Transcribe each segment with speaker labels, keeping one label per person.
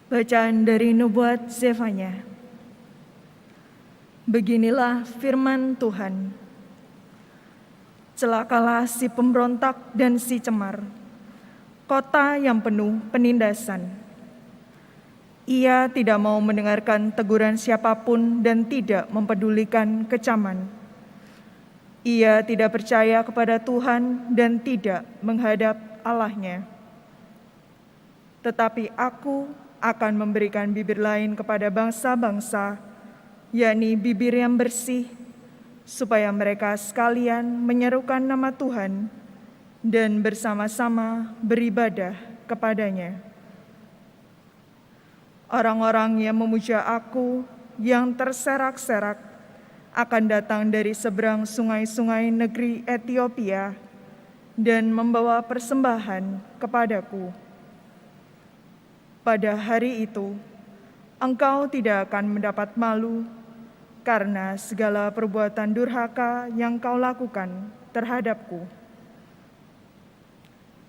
Speaker 1: Bacaan dari Nubuat Zefanya. Beginilah firman Tuhan. Celakalah si pemberontak dan si cemar, kota yang penuh penindasan. Ia tidak mau mendengarkan teguran siapapun dan tidak mempedulikan kecaman. Ia tidak percaya kepada Tuhan dan tidak menghadap Allahnya. Tetapi aku akan memberikan bibir lain kepada bangsa-bangsa, yakni bibir yang bersih, supaya mereka sekalian menyerukan nama Tuhan dan bersama-sama beribadah kepadanya. Orang-orang yang memuja aku, yang terserak-serak, akan datang dari seberang sungai-sungai negeri Etiopia dan membawa persembahan kepadaku. Pada hari itu, engkau tidak akan mendapat malu karena segala perbuatan durhaka yang kau lakukan terhadapku.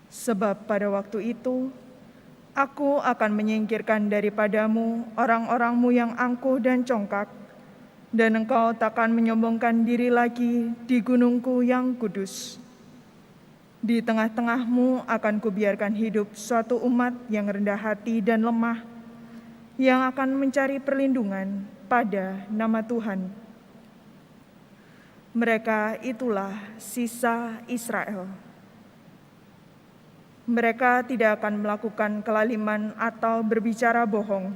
Speaker 1: Sebab pada waktu itu, aku akan menyingkirkan daripadamu orang-orangmu yang angkuh dan congkak, dan engkau takkan menyombongkan diri lagi di gunungku yang kudus. Di tengah-tengahmu akan kubiarkan hidup suatu umat yang rendah hati dan lemah, yang akan mencari perlindungan pada nama Tuhan. Mereka itulah sisa Israel. Mereka tidak akan melakukan kelaliman atau berbicara bohong.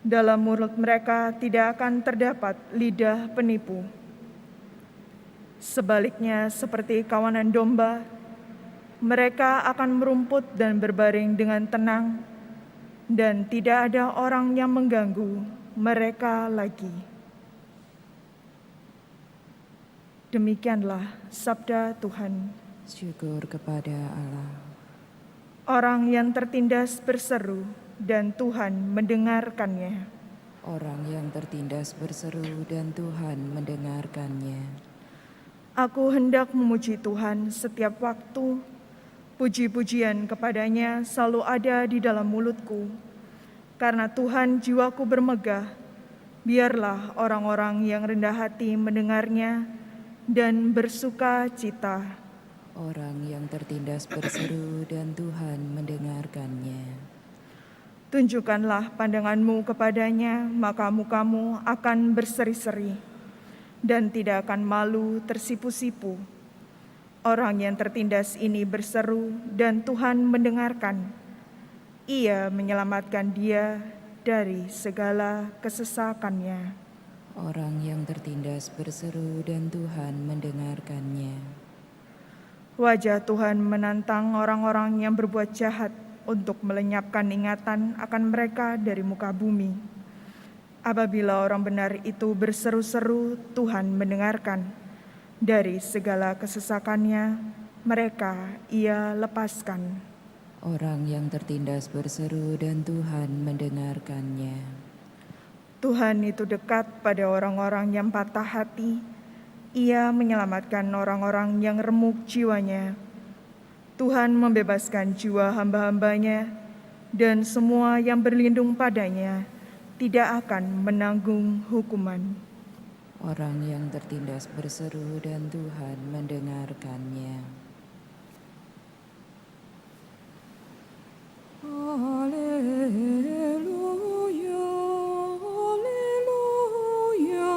Speaker 1: Dalam mulut mereka tidak akan terdapat lidah penipu. Sebaliknya, seperti kawanan domba, mereka akan merumput dan berbaring dengan tenang, dan tidak ada orang yang mengganggu mereka lagi. Demikianlah sabda Tuhan.
Speaker 2: Syukur kepada Allah.
Speaker 1: Orang yang tertindas berseru, dan Tuhan mendengarkannya.
Speaker 2: Orang yang tertindas berseru dan Tuhan mendengarkannya.
Speaker 1: Aku hendak memuji Tuhan setiap waktu. Puji-pujian kepadanya selalu ada di dalam mulutku. Karena Tuhan jiwaku bermegah, biarlah orang-orang yang rendah hati mendengarnya dan bersuka cita.
Speaker 2: Orang yang tertindas berseru dan Tuhan mendengarkannya.
Speaker 1: Tunjukkanlah pandanganmu kepadanya, maka mukamu akan berseri-seri dan tidak akan malu tersipu-sipu. Orang yang tertindas ini berseru dan Tuhan mendengarkan. Ia menyelamatkan dia dari segala kesesakannya.
Speaker 2: Orang yang tertindas berseru dan Tuhan mendengarkannya.
Speaker 1: Wajah Tuhan menantang orang-orang yang berbuat jahat untuk melenyapkan ingatan akan mereka dari muka bumi. Apabila orang benar itu berseru-seru, Tuhan mendengarkan. Dari segala kesesakannya, mereka Ia lepaskan.
Speaker 2: Orang yang tertindas berseru dan Tuhan mendengarkannya.
Speaker 1: Tuhan itu dekat pada orang-orang yang patah hati. Ia menyelamatkan orang-orang yang remuk jiwanya. Tuhan membebaskan jiwa hamba-hambanya, dan semua yang berlindung padanya tidak akan menanggung hukuman.
Speaker 2: Orang yang tertindas berseru dan Tuhan mendengarkannya. Haleluya, haleluya,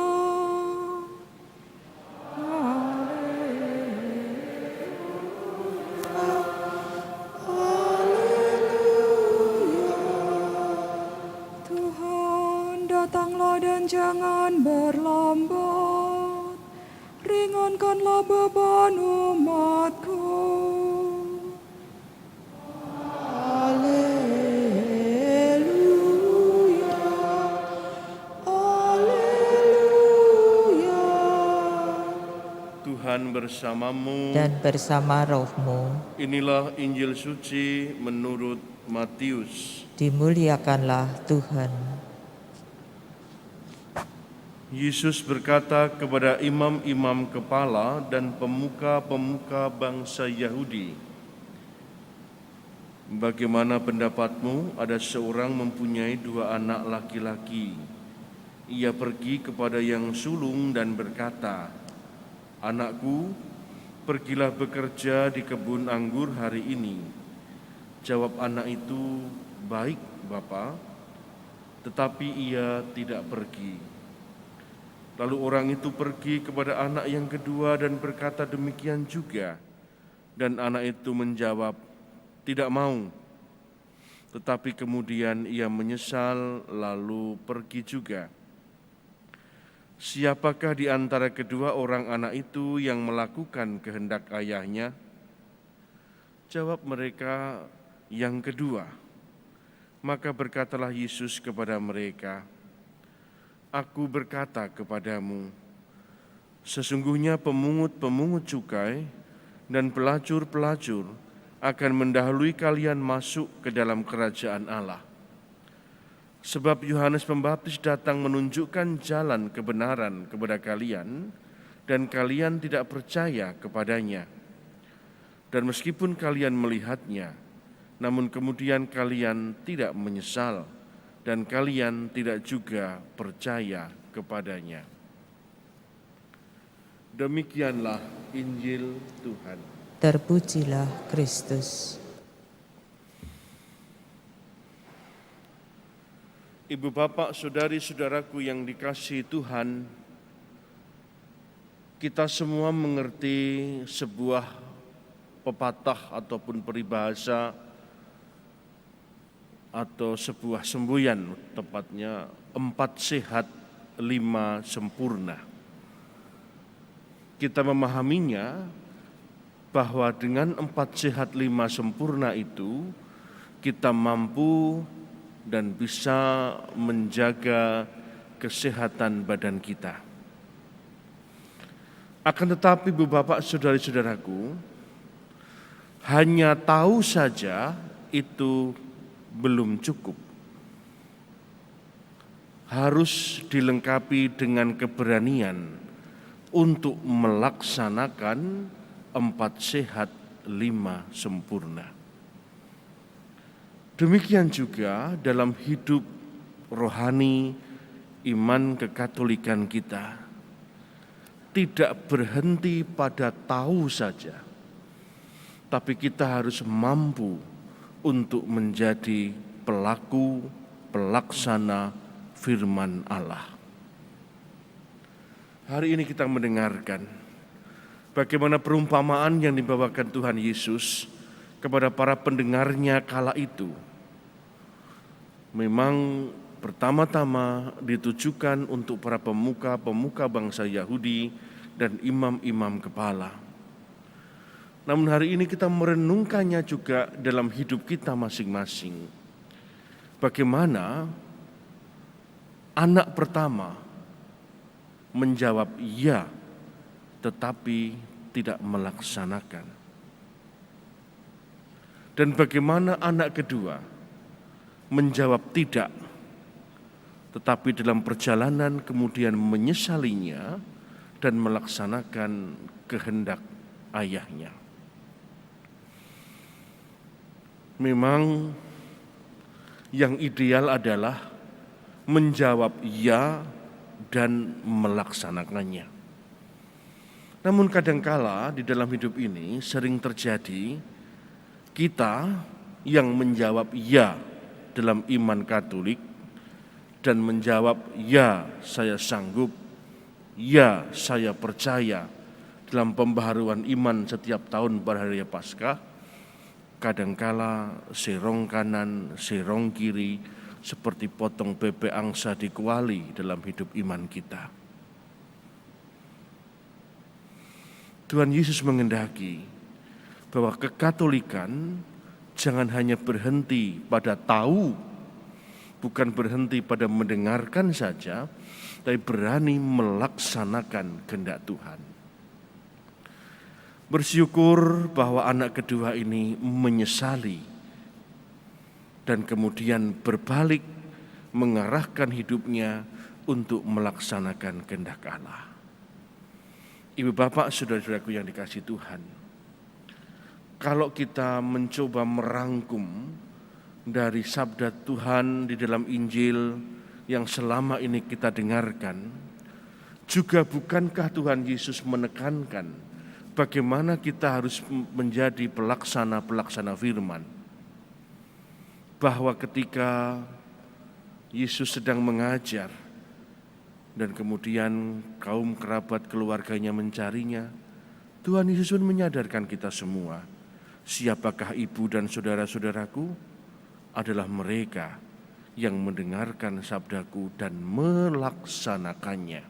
Speaker 2: Tuhan, datanglah dan jangan berlambat, ringankanlah beban umat-Ku.
Speaker 3: Tuhan bersamamu
Speaker 4: dan bersama rohmu.
Speaker 3: Inilah Injil suci menurut Matius.
Speaker 4: Dimuliakanlah Tuhan.
Speaker 3: Yesus berkata kepada imam-imam kepala dan pemuka-pemuka bangsa Yahudi, Bagaimana pendapatmu? Ada seorang mempunyai 2 anak laki-laki. Ia pergi kepada yang sulung dan berkata, "Anakku, pergilah bekerja di kebun anggur hari ini." Jawab anak itu, "Baik, Bapa." Tetapi ia tidak pergi. Lalu orang itu pergi kepada anak yang kedua dan berkata demikian juga. Dan anak itu menjawab, "Tidak mau." Tetapi kemudian ia menyesal lalu pergi juga. Siapakah di antara kedua orang anak itu yang melakukan kehendak ayahnya? Jawab mereka, "Yang kedua." Maka berkatalah Yesus kepada mereka, "Aku berkata kepadamu, sesungguhnya pemungut-pemungut cukai dan pelacur-pelacur akan mendahului kalian masuk ke dalam kerajaan Allah. Sebab Yohanes Pembaptis datang menunjukkan jalan kebenaran kepada kalian, dan kalian tidak percaya kepadanya. Dan meskipun kalian melihatnya, namun kemudian kalian tidak menyesal, dan kalian tidak juga percaya kepadanya." Demikianlah Injil Tuhan.
Speaker 4: Terpujilah Kristus.
Speaker 3: Ibu bapak, saudari-saudaraku yang dikasihi Tuhan, kita semua mengerti sebuah pepatah ataupun peribahasa atau sebuah semboyan, tepatnya 4 sehat 5 sempurna. Kita memahaminya bahwa dengan 4 sehat 5 sempurna itu kita mampu dan bisa menjaga kesehatan badan kita. Akan tetapi Ibu Bapak, saudari-saudaraku, hanya tahu saja itu belum cukup. Harus dilengkapi dengan keberanian untuk melaksanakan 4 sehat 5 sempurna. Demikian juga dalam hidup rohani iman kekatolikan kita. Tidak berhenti pada tahu saja, tapi kita harus mampu untuk menjadi pelaku, pelaksana firman Allah. Hari ini kita mendengarkan bagaimana perumpamaan yang dibawakan Tuhan Yesus kepada para pendengarnya kala itu. Memang pertama-tama ditujukan untuk para pemuka-pemuka bangsa Yahudi dan imam-imam kepala. Namun hari ini kita merenungkannya juga dalam hidup kita masing-masing. Bagaimana anak pertama menjawab ya, tetapi tidak melaksanakan. Dan bagaimana anak kedua menjawab tidak, tetapi dalam perjalanan kemudian menyesalinya dan melaksanakan kehendak ayahnya. Memang yang ideal adalah menjawab ya dan melaksanakannya. Namun kadangkala di dalam hidup ini sering terjadi kita yang menjawab ya dalam iman Katolik dan menjawab ya saya sanggup, ya saya percaya dalam pembaharuan iman setiap tahun pada hari Paskah. Kadangkala serong kanan, serong kiri, seperti potong bebek angsa di kuali dalam hidup iman kita. Tuhan Yesus menghendaki bahwa kekatolikan jangan hanya berhenti pada tahu, bukan berhenti pada mendengarkan saja, tapi berani melaksanakan kehendak Tuhan. Bersyukur bahwa anak kedua ini menyesali dan kemudian berbalik mengarahkan hidupnya untuk melaksanakan kehendak Allah. Ibu bapak, saudara-saudaraku yang dikasihi Tuhan, kalau kita mencoba merangkum dari sabda Tuhan di dalam Injil yang selama ini kita dengarkan, juga bukankah Tuhan Yesus menekankan bagaimana kita harus menjadi pelaksana firman? Bahwa ketika Yesus sedang mengajar dan kemudian kaum kerabat keluarganya mencarinya, Tuhan Yesus pun menyadarkan kita semua, siapakah ibu dan saudara-saudaraku? Adalah mereka yang mendengarkan sabdaku dan melaksanakannya.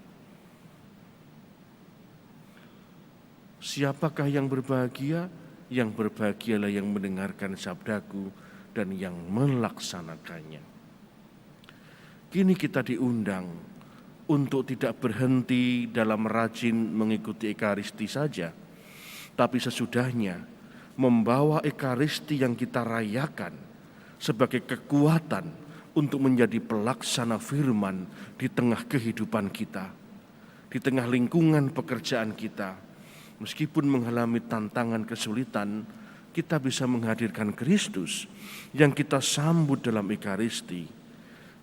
Speaker 3: Siapakah yang berbahagia? Yang berbahagialah yang mendengarkan sabdaku dan yang melaksanakannya. Kini kita diundang untuk tidak berhenti dalam rajin mengikuti Ekaristi saja, tapi sesudahnya membawa Ekaristi yang kita rayakan sebagai kekuatan untuk menjadi pelaksana firman di tengah kehidupan kita, di tengah lingkungan pekerjaan kita. Meskipun mengalami tantangan kesulitan, kita bisa menghadirkan Kristus yang kita sambut dalam Ekaristi.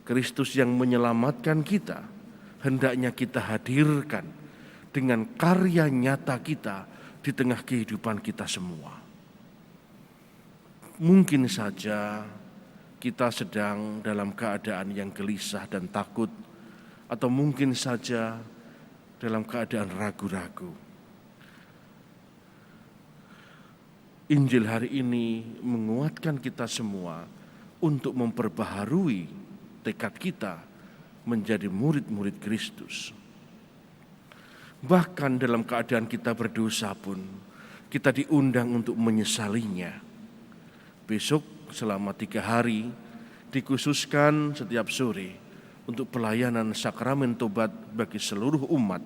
Speaker 3: Kristus yang menyelamatkan kita, hendaknya kita hadirkan dengan karya nyata kita di tengah kehidupan kita semua. Mungkin saja kita sedang dalam keadaan yang gelisah dan takut, atau mungkin saja dalam keadaan ragu-ragu. Injil hari ini menguatkan kita semua untuk memperbaharui tekad kita menjadi murid-murid Kristus. Bahkan dalam keadaan kita berdosa pun, kita diundang untuk menyesalinya. Besok selama 3 hari dikhususkan setiap sore untuk pelayanan sakramen tobat bagi seluruh umat,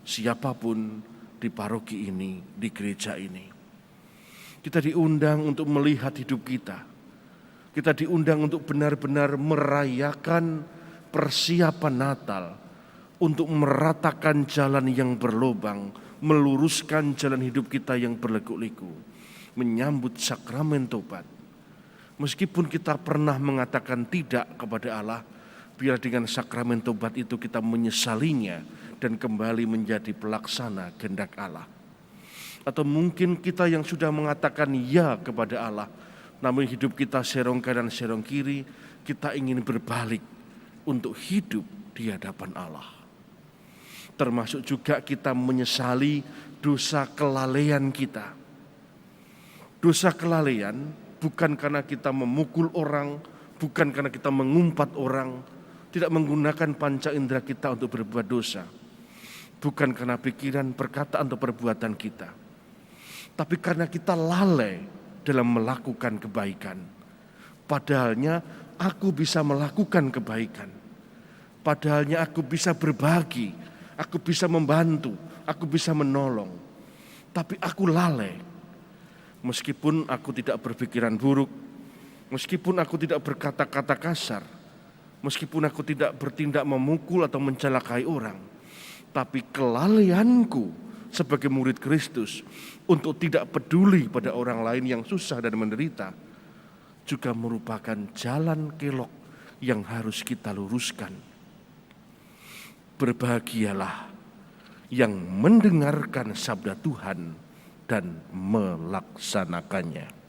Speaker 3: siapapun di paroki ini, di gereja ini. Kita diundang untuk melihat hidup kita. Kita diundang untuk benar-benar merayakan persiapan Natal, untuk meratakan jalan yang berlobang, meluruskan jalan hidup kita yang berliku-liku, menyambut sakramen tobat. Meskipun kita pernah mengatakan tidak kepada Allah, biar dengan sakramen tobat itu kita menyesalinya dan kembali menjadi pelaksana kehendak Allah. Atau mungkin kita yang sudah mengatakan ya kepada Allah, namun hidup kita serong kanan serong kiri, kita ingin berbalik untuk hidup di hadapan Allah. Termasuk juga kita menyesali dosa kelalaian kita. Dosa kelalaian bukan karena kita memukul orang, bukan karena kita mengumpat orang, tidak menggunakan panca indera kita untuk berbuat dosa. Bukan karena pikiran, perkataan, atau perbuatan kita. Tapi karena kita lalai dalam melakukan kebaikan. Padahalnya aku bisa melakukan kebaikan. Padahalnya aku bisa berbagi, aku bisa membantu, aku bisa menolong. Tapi aku lalai. Meskipun aku tidak berpikiran buruk, meskipun aku tidak berkata-kata kasar, meskipun aku tidak bertindak memukul atau mencelakai orang, tapi kelalaianku sebagai murid Kristus untuk tidak peduli pada orang lain yang susah dan menderita juga merupakan jalan kelok yang harus kita luruskan. Berbahagialah yang mendengarkan sabda Tuhan dan melaksanakannya.